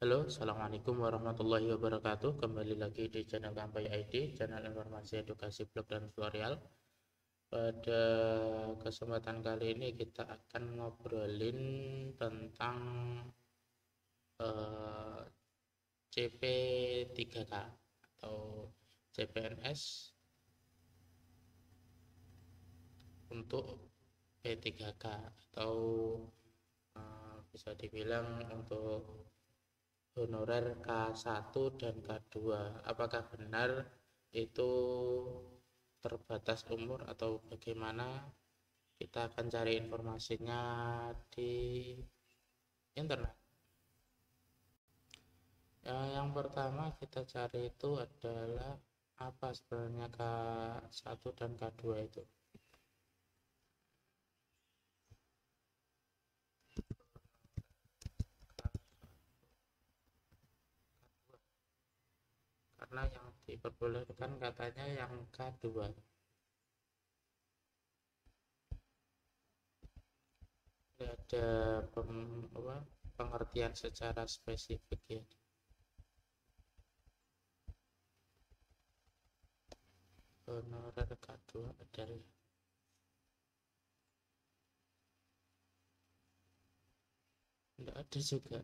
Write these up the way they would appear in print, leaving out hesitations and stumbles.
Halo, Assalamualaikum warahmatullahi wabarakatuh. Kembali lagi di channel Kampai ID, channel informasi edukasi blog dan tutorial. Pada kesempatan kali ini kita akan ngobrolin tentang eh, CP3K atau CPNS untuk P3K atau bisa dibilang untuk honorer K1 dan K2. Apakah benar itu terbatas umur atau bagaimana? Kita akan cari informasinya di internet. Yang pertama kita cari itu adalah apa sebenarnya K1 dan K2 itu. Karena yang diperbolehkan katanya yang K2. Ada pengertian secara spesifik ya. Honorer K2 adalah tidak ada juga.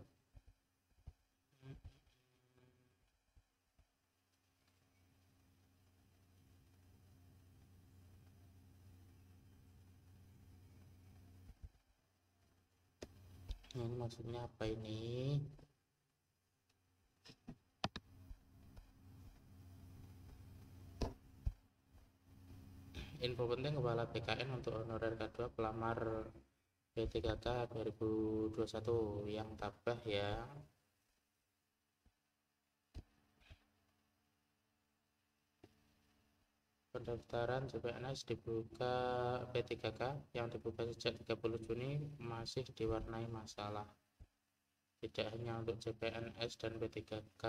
Ini maksudnya apa ini? Info penting Kepala BKN untuk honorer K2 pelamar P3K 2021 yang tabah ya. Pendaftaran CPNS dibuka P3K yang dibuka sejak 30 Juni masih diwarnai masalah. Tidak hanya untuk CPNS dan P3K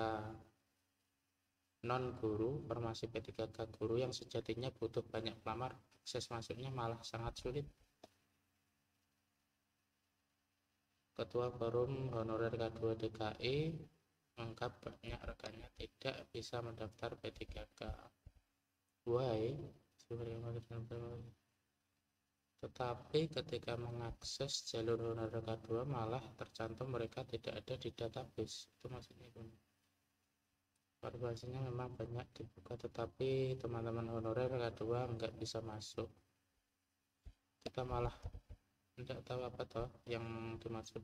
non guru, formasi P3K guru yang sejatinya butuh banyak pelamar, akses masuknya malah sangat sulit. Ketua Forum Honorer K2 DKI mengungkap banyak rekannya tidak bisa mendaftar P3K. Why? Tetapi ketika mengakses jalur honorer K2 malah tercantum mereka tidak ada di database. Itu maksudnya itu. Informasinya memang banyak dibuka tetapi teman-teman honorer K2 nggak bisa masuk. Kita malah tidak tahu apa toh yang dimaksud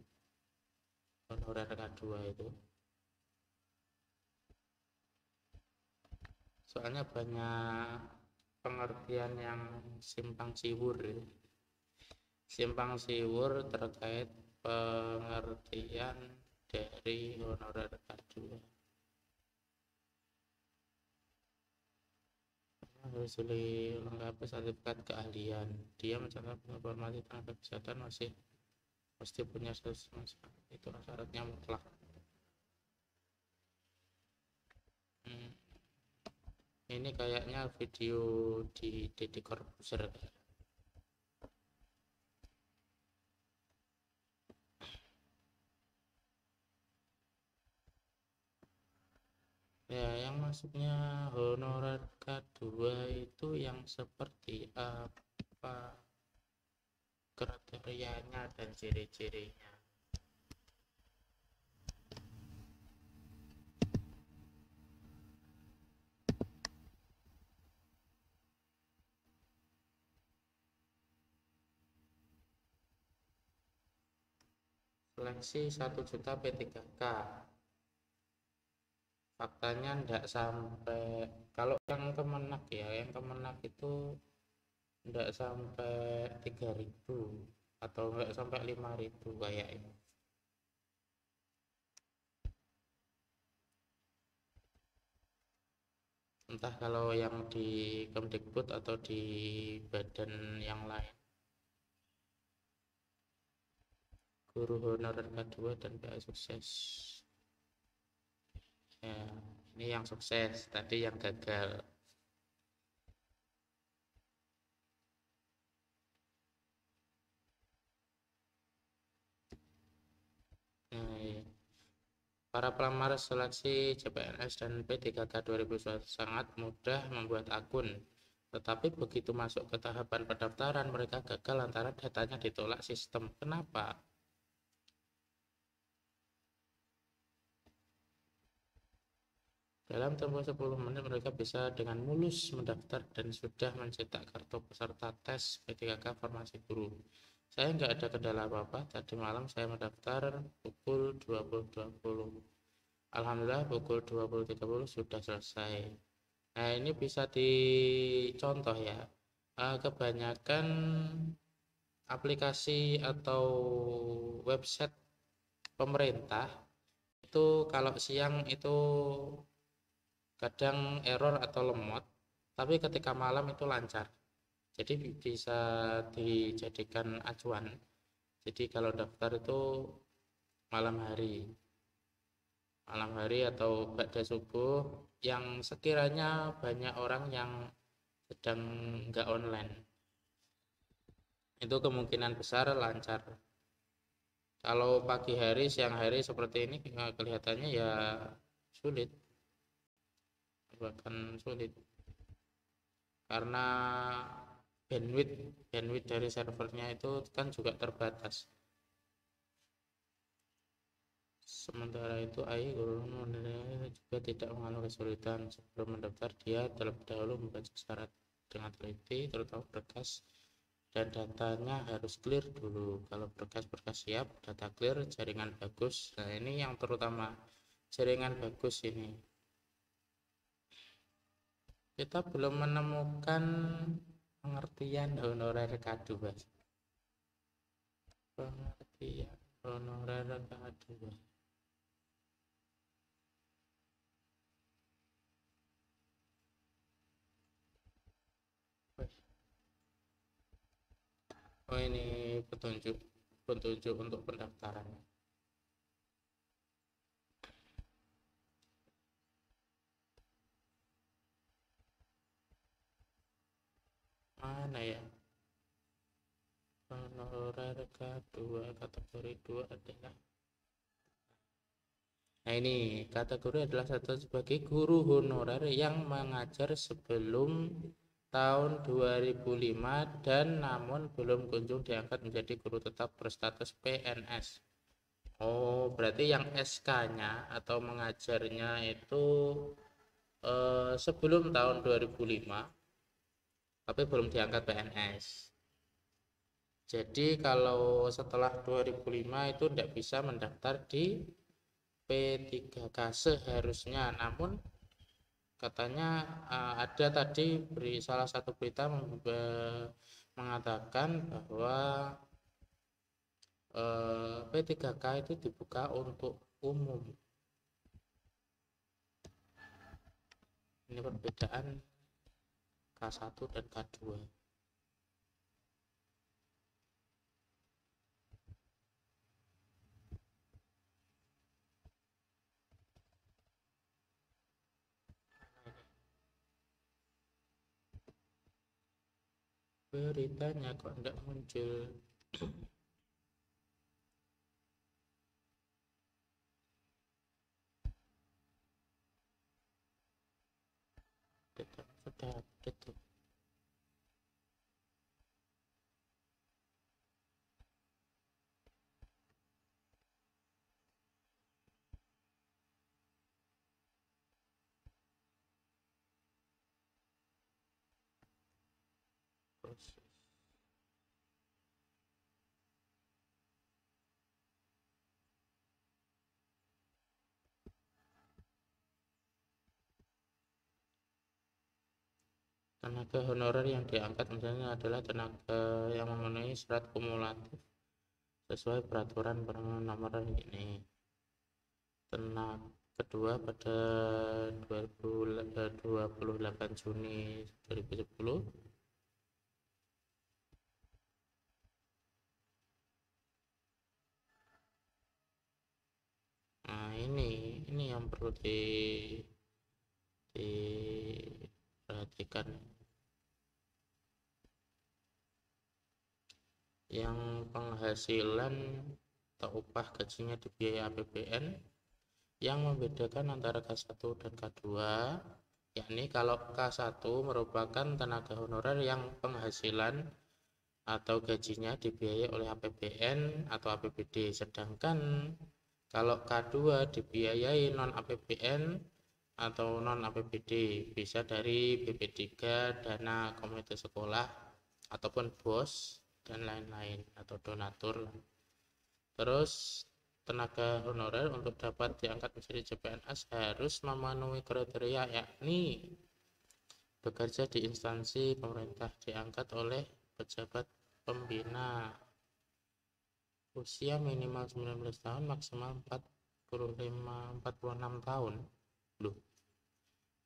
honorer K2 itu. Soalnya banyak pengertian yang simpang siur ya. Simpang siur terkait pengertian dari honorer K2. Harus dilengkapi sertifikat keahlian. Dia mencatat informasi tenaga kesehatan masih mesti punya itu syaratnya mutlak. Ini kayaknya video di Deddy Corbuzier. Ya, yang masuknya honorer K2 itu yang seperti apa kriterianya dan ciri-cirinya. Seleksi 1 juta P3K. Faktanya enggak sampai, kalau yang Kemenak ya, yang Kemenak itu enggak sampai 3.000 atau enggak sampai 5.000 kayaknya. Entah kalau yang di Kemdikbud atau di badan yang lain. Guru honorer K2 dan PA sukses. Ya, ini yang sukses, tadi yang gagal. Nah, ya. Para pelamar seleksi CPNS dan P3K 2021 sangat mudah membuat akun. Tetapi begitu masuk ke tahapan pendaftaran, mereka gagal lantaran datanya ditolak sistem. Kenapa? Dalam tempo 10 menit mereka bisa dengan mulus mendaftar dan sudah mencetak kartu peserta tes P3K formasi guru. Saya nggak ada kendala apa-apa, tadi malam saya mendaftar pukul 20.20. Alhamdulillah pukul 20.30 sudah selesai. Nah, ini bisa dicontoh ya. Kebanyakan aplikasi atau website pemerintah itu kalau siang itu kadang error atau lemot, tapi ketika malam itu lancar. Jadi bisa dijadikan acuan. Jadi kalau daftar itu malam hari, atau pada subuh yang sekiranya banyak orang yang sedang nggak online, itu kemungkinan besar lancar. Kalau pagi hari, siang hari seperti ini kelihatannya ya sulit, bahkan sulit karena bandwidth dari servernya itu kan juga terbatas. Sementara itu AI juga tidak mengalami kesulitan. Sebelum mendaftar, dia terlebih dahulu membaca syarat dengan teliti, terutama berkas dan datanya harus clear dulu. Kalau berkas-berkas siap, data clear, jaringan bagus. Nah, ini yang terutama jaringan bagus ini. Kita belum menemukan pengertian honorer K2. Pengertian honorer K2. Oh, ini petunjuk untuk pendaftaran. Mana ya? Honorer K2 kategori 2 adalah. Nah, ini kategori adalah satu sebagai guru honorer yang mengajar sebelum tahun 2005 dan namun belum kunjung diangkat menjadi guru tetap berstatus PNS. Oh, berarti yang SK-nya atau mengajarnya itu sebelum tahun 2005 tapi belum diangkat PNS. Jadi kalau setelah 2005 itu tidak bisa mendaftar di P3K seharusnya. Namun katanya ada tadi salah satu berita mengatakan bahwa P3K itu dibuka untuk umum. Ini perbedaan K1 dan K2. Beritanya kok tidak muncul. Sudah update. Proses. Tenaga honorer yang diangkat misalnya adalah tenaga yang memenuhi syarat kumulatif sesuai peraturan nomor ini. Kedua pada 28 Juni 2010. Nah, ini yang perlu diperhatikan. Yang penghasilan atau upah gajinya di biaya APBN Yang membedakan antara K1 dan K2, yakni kalau K1 merupakan tenaga honorer yang penghasilan atau gajinya dibiayai oleh APBN atau APBD, sedangkan kalau K2 dibiayai non APBN atau non APBD, bisa dari BP3, dana komunitas sekolah, ataupun BOS dan lain-lain, atau donatur. Terus tenaga honorer untuk dapat diangkat menjadi CPNS harus memenuhi kriteria, yakni bekerja di instansi pemerintah, diangkat oleh pejabat pembina, usia minimal 19 tahun, maksimal 46 tahun. Loh,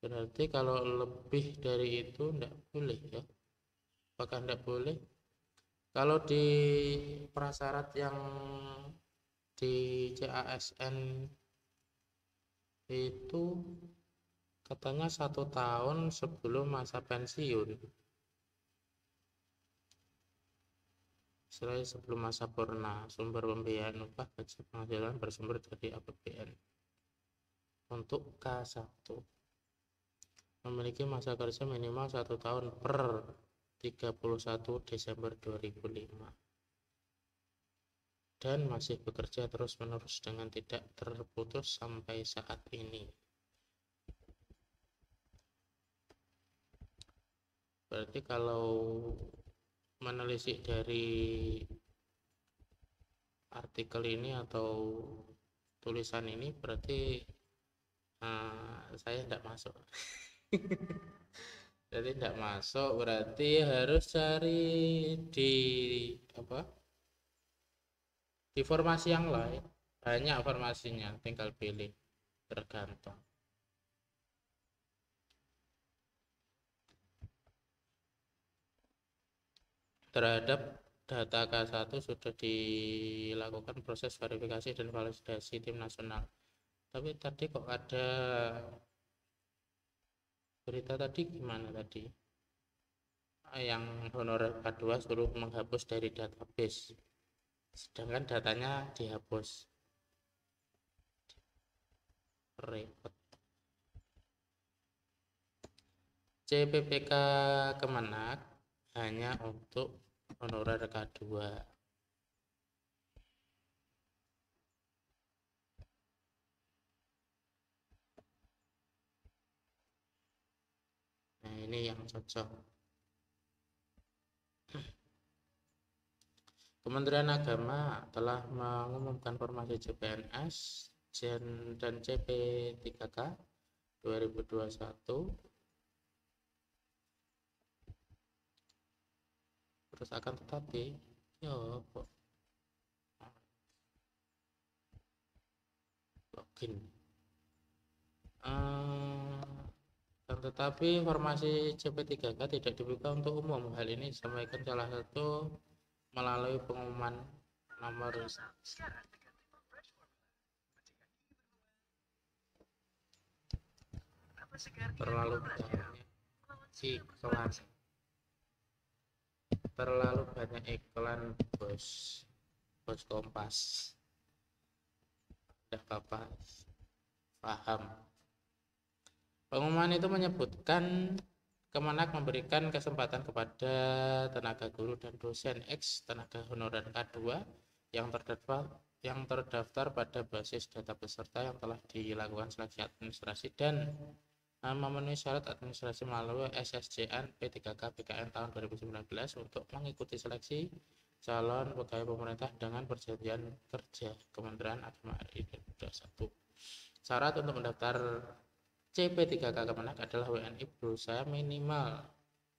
berarti kalau lebih dari itu enggak boleh ya? Apakah enggak boleh? Kalau di prasyarat yang di CASN itu katanya 1 tahun sebelum masa pensiun, sebelum masa purna, sumber pembiayaan upah gaji penghasilan bersumber dari APBN. Untuk K1 memiliki masa kerja minimal 1 tahun per 31 Desember 2005 dan masih bekerja terus-menerus dengan tidak terputus sampai saat ini. Berarti kalau menelisik dari artikel ini atau tulisan ini, berarti saya tidak masuk. Jadi tidak masuk, berarti harus cari di apa? Di formasi yang lain. Banyak formasinya, tinggal pilih, tergantung. Terhadap data K1 sudah dilakukan proses verifikasi dan validasi tim nasional. Tapi tadi kok ada berita tadi gimana tadi? Yang honorer K2 suruh menghapus dari database, sedangkan datanya dihapus. Repot. CPPK Kemenak hanya untuk honorer K2. Nah, ini yang cocok. Kementerian Agama telah mengumumkan formasi CPNS dan CP3K 2021. Terus akan tetapi, kok login. Tetapi informasi CP3K tidak dibuka untuk umum. Hal ini disampaikan salah satu melalui pengumuman nomor terlalu banyak iklan bos Kompas. Tidak apa-apa, paham. Pengumuman itu menyebutkan Kemenak memberikan kesempatan kepada tenaga guru dan dosen ex tenaga honorer K2 yang terdaftar pada basis data peserta yang telah dilakukan seleksi administrasi dan memenuhi syarat administrasi melalui SSJN P3K BKN tahun 2019 untuk mengikuti seleksi calon pegawai pemerintah dengan perjanjian kerja Kementerian Agama RI 2021. Syarat untuk mendaftar CP3K Kemenak adalah WNI berusia minimal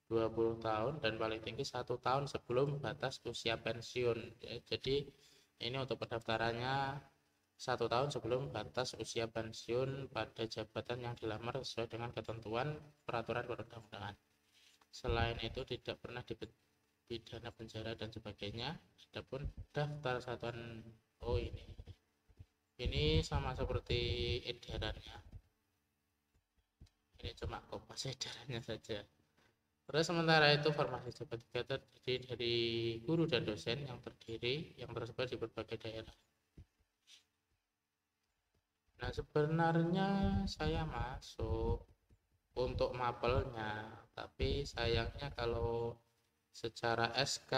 20 tahun dan paling tinggi 1 tahun sebelum batas usia pensiun. Jadi ini untuk pendaftarannya 1 tahun sebelum batas usia pensiun pada jabatan yang dilamar sesuai dengan ketentuan peraturan perundang-undangan. Selain itu tidak pernah dipidana penjara dan sebagainya. Adapun daftar satuan, ini sama seperti edarannya. Ini cuma kopas edarannya saja. Terus sementara itu formasi CP3 terdiri dari guru dan dosen yang tersebar di berbagai daerah. Nah, sebenarnya saya masuk untuk mapelnya, tapi sayangnya kalau secara SK,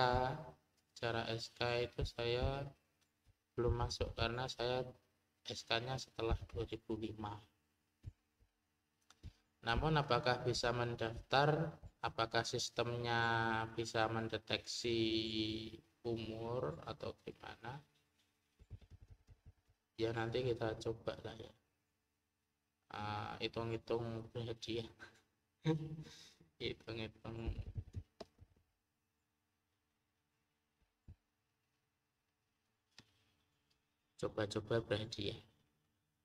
secara SK itu saya belum masuk karena saya SK-nya setelah 2005. Namun apakah bisa mendaftar, apakah sistemnya bisa mendeteksi umur atau gimana? Ya nanti kita coba lah ya. Hitung-hitung berhadiah. Hitung-hitung. Coba-coba berhadiah.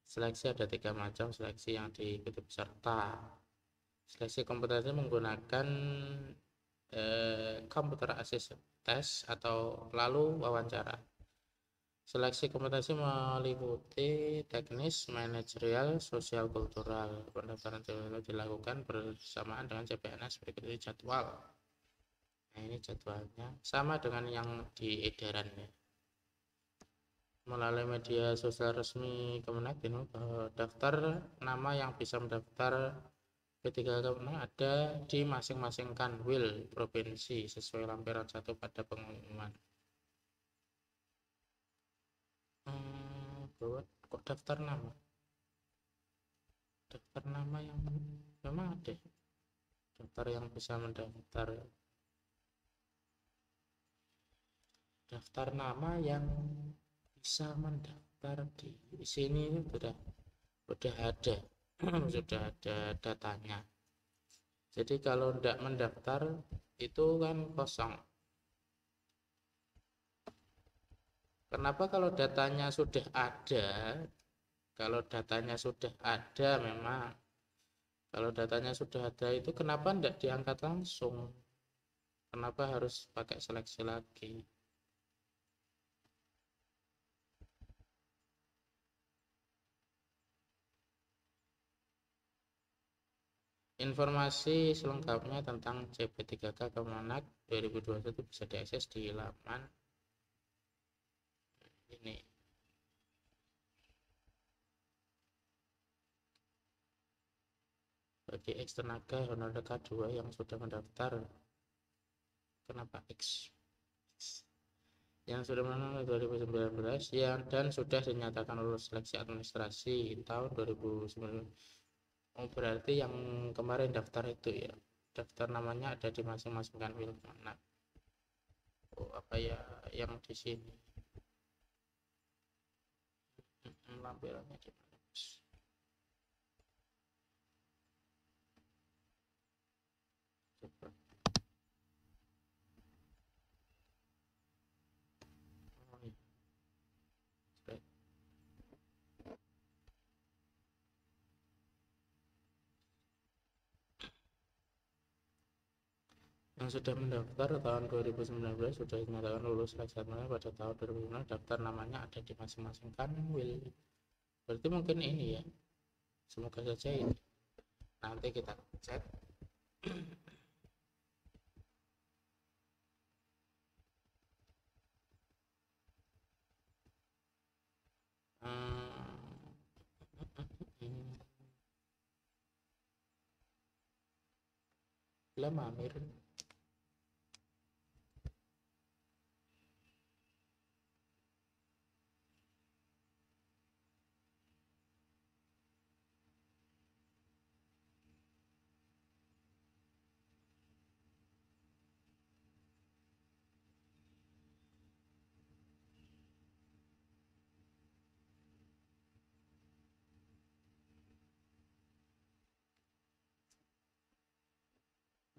Seleksi ada 3 macam seleksi yang diikuti peserta. Seleksi kompetensi menggunakan computer assisted test atau lalu wawancara. Seleksi kompetensi meliputi teknis, manajerial, sosial, kultural. Pendaftaran dilakukan bersamaan dengan CPNS berikut ini jadwal. Nah, ini jadwalnya sama dengan yang di edarannya. Melalui media sosial resmi Kemenak, daftar nama yang bisa mendaftar P3K ada di masing-masing kanwil provinsi sesuai lampiran 1 pada pengumuman. Kok daftar nama? Daftar nama yang memang ada. Daftar yang bisa mendaftar. Daftar nama yang bisa mendaftar di sini sudah ada. Sudah ada datanya. Jadi kalau tidak mendaftar itu kan kosong. Kenapa kalau datanya sudah ada? Kalau datanya sudah ada memang. Kalau datanya sudah ada itu kenapa tidak diangkat langsung? Kenapa harus pakai seleksi lagi? Informasi selengkapnya tentang CP3K Kemenak 2021 bisa diakses di laman ini. Bagi X tenaga honorer K2 yang sudah mendaftar, kenapa X? Yang sudah mendaftar 2019 dan sudah dinyatakan lulus seleksi administrasi tahun 2019. Oh, berarti yang kemarin daftar itu ya, daftar namanya ada di masing-masing kanwil mana? Oh, apa ya yang di sini? Lampirannya di mana? Coba. Oh, iya. Yang sudah mendaftar tahun 2019 sudah dinyatakan lulus seleksi administrasi pada tahun 2019, daftar namanya ada di masing-masing kanwil. Berarti mungkin ini ya, semoga saja ini. Nanti kita cek. Lama Amir.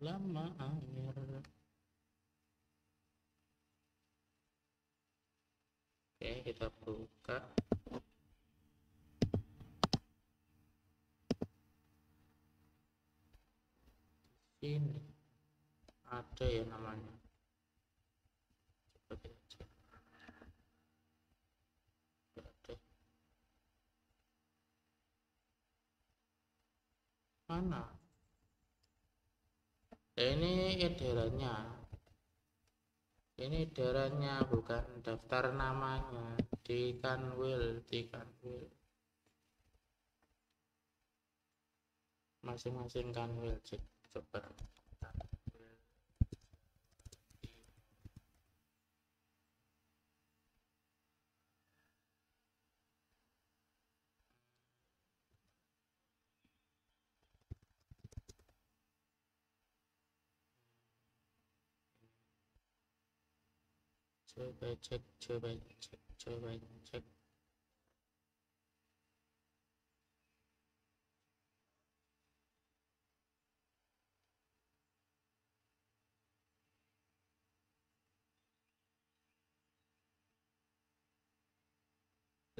Lama Amir. Oke, kita buka. Ini ada ya namanya. Coba kita cek. Ada. Mana? Ini edarannya. Ini edarannya bukan daftar namanya di kanwil. masing-masing kanwil. Coba coba cek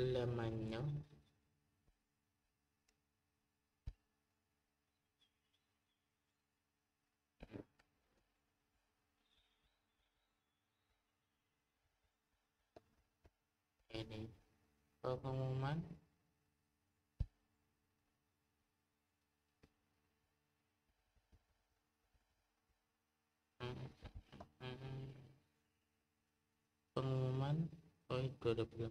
lemanya. Ini pengumuman pengumuman oh 2018.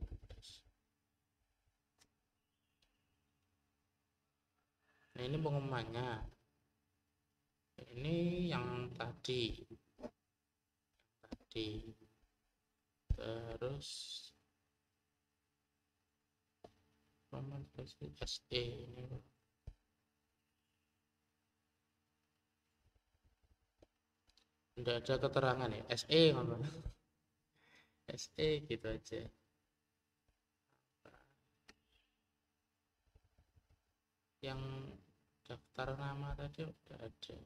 Nah, ini pengumumannya. Ini yang tadi terus SE ini tidak ada keterangan ya, SE ngomong SE gitu aja. Yang daftar nama tadi udah ada.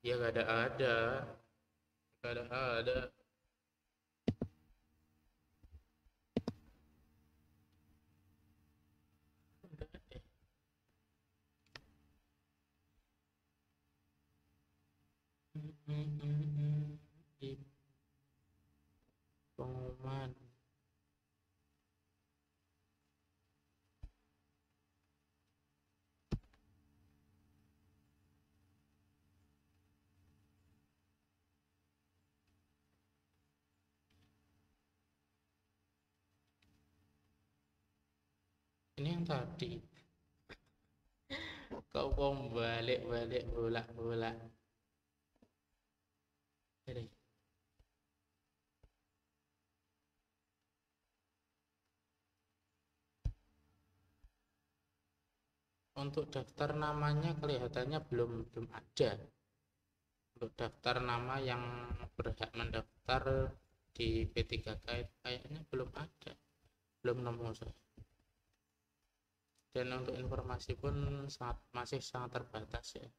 Ya gak ada di pengumuman. Ini yang tadi kau balik bolak jadi untuk daftar namanya kelihatannya belum ada. Untuk daftar nama yang berhak mendaftar di P3K itu kayaknya belum ada, belum nemu saya. Dan untuk informasi pun masih sangat terbatas ya.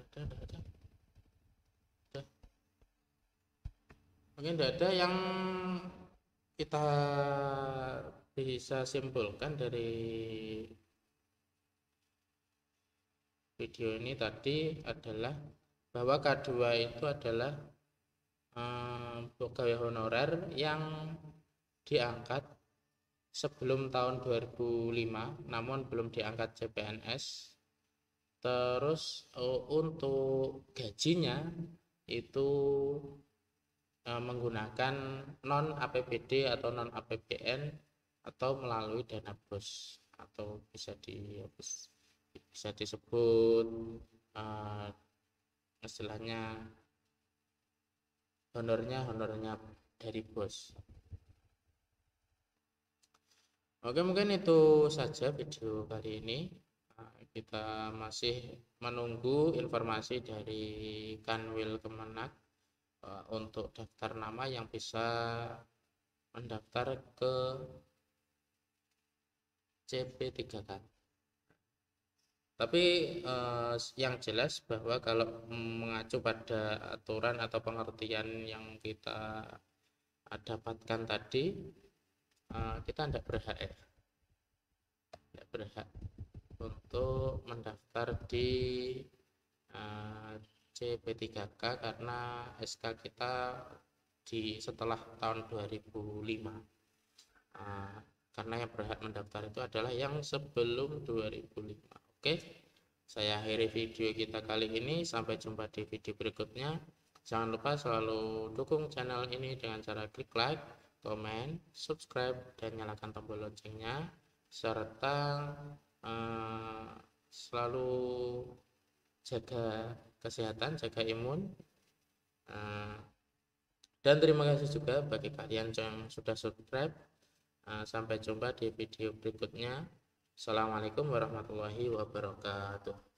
Ada. Mungkin tidak ada yang kita bisa simpulkan dari video ini tadi adalah bahwa K2 itu adalah pegawai honorer yang diangkat sebelum tahun 2005 namun belum diangkat CPNS. Terus untuk gajinya itu menggunakan non APBD atau non APBN atau melalui dana bos atau bisa disebut istilahnya honornya dari bos. Oke, mungkin itu saja video kali ini. Kita masih menunggu informasi dari Kanwil Kemenak untuk daftar nama yang bisa mendaftar ke CP3K. Tapi yang jelas bahwa kalau mengacu pada aturan atau pengertian yang kita dapatkan tadi, kita tidak berhak tidak berhak untuk mendaftar di CP3K karena SK kita setelah tahun 2005. Karena yang berhak mendaftar itu adalah yang sebelum 2005. Oke, saya akhiri video kita kali ini. Sampai jumpa di video berikutnya. Jangan lupa selalu dukung channel ini dengan cara klik like, komen, subscribe, dan nyalakan tombol loncengnya, serta selalu jaga kesehatan, jaga imun. Dan terima kasih juga bagi kalian yang sudah subscribe. Sampai jumpa di video berikutnya. Assalamualaikum warahmatullahi wabarakatuh.